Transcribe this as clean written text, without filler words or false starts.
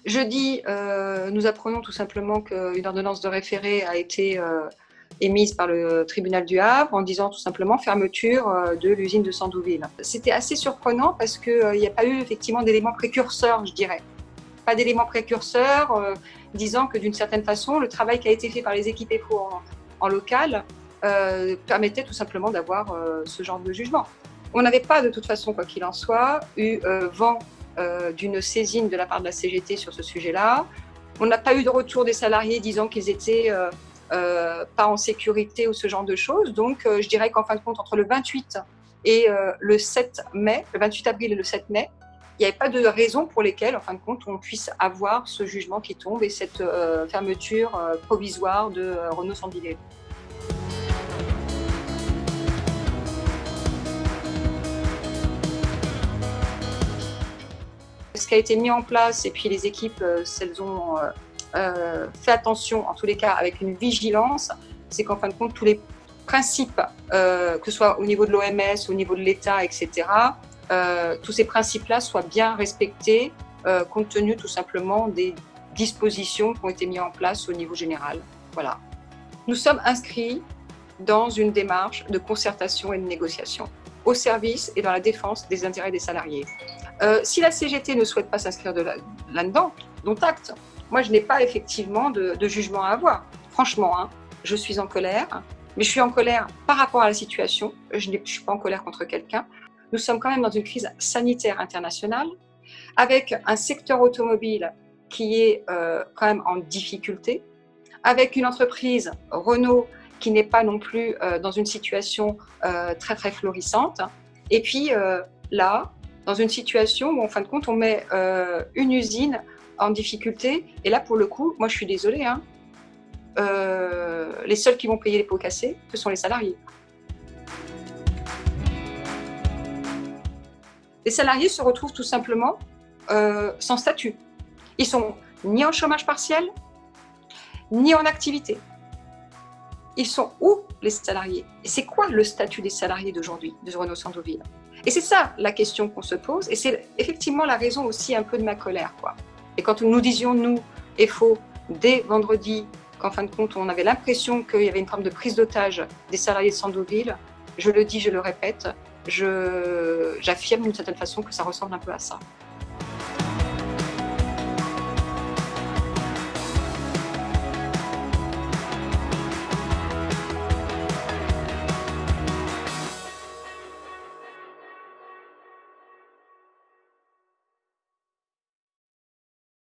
Jeudi, nous apprenons tout simplement qu'une ordonnance de référé a été émise par le tribunal du Havre en disant tout simplement fermeture de l'usine de Sandouville. C'était assez surprenant parce qu'il n'y a pas eu effectivement d'éléments précurseurs, je dirais. Pas d'éléments précurseurs disant que d'une certaine façon, le travail qui a été fait par les équipes EFO en local permettait tout simplement d'avoir ce genre de jugement. On n'avait pas de toute façon, quoi qu'il en soit, eu vent d'une saisine de la part de la CGT sur ce sujet-là. On n'a pas eu de retour des salariés disant qu'ils étaient pas en sécurité ou ce genre de choses. Donc, je dirais qu'en fin de compte, entre le 28 et le 7 mai, le 28 avril et le 7 mai, il n'y avait pas de raison pour lesquelles, en fin de compte, on puisse avoir ce jugement qui tombe et cette fermeture provisoire de Renault-Sandvillers. Ce qui a été mis en place, et puis les équipes, elles ont fait attention, en tous les cas avec une vigilance, c'est qu'en fin de compte, tous les principes, que ce soit au niveau de l'OMS, au niveau de l'État, etc., tous ces principes-là soient bien respectés, compte tenu tout simplement des dispositions qui ont été mises en place au niveau général. Voilà. Nous sommes inscrits dans une démarche de concertation et de négociation, au service et dans la défense des intérêts des salariés. Si la CGT ne souhaite pas s'inscrire là-dedans, dont acte. Moi, je n'ai pas effectivement de jugement à avoir. Franchement, hein, je suis en colère, mais je suis en colère par rapport à la situation. Je ne suis pas en colère contre quelqu'un. Nous sommes quand même dans une crise sanitaire internationale, avec un secteur automobile qui est quand même en difficulté, avec une entreprise, Renault, qui n'est pas non plus dans une situation très très florissante. Et puis là, dans une situation où en fin de compte, on met une usine en difficulté. Et là, pour le coup, moi je suis désolée, hein, les seuls qui vont payer les pots cassés, ce sont les salariés. Les salariés se retrouvent tout simplement sans statut. Ils sont ni en chômage partiel, ni en activité. Ils sont où, les salariés? Et c'est quoi le statut des salariés d'aujourd'hui, de Renault-Sandouville? Et c'est ça la question qu'on se pose, et c'est effectivement la raison aussi un peu de ma colère, quoi. Et quand nous disions, nous, EFO, dès vendredi, qu'en fin de compte, on avait l'impression qu'il y avait une forme de prise d'otage des salariés de Sandouville, je le dis, je le répète, j'affirme d'une certaine façon que ça ressemble un peu à ça.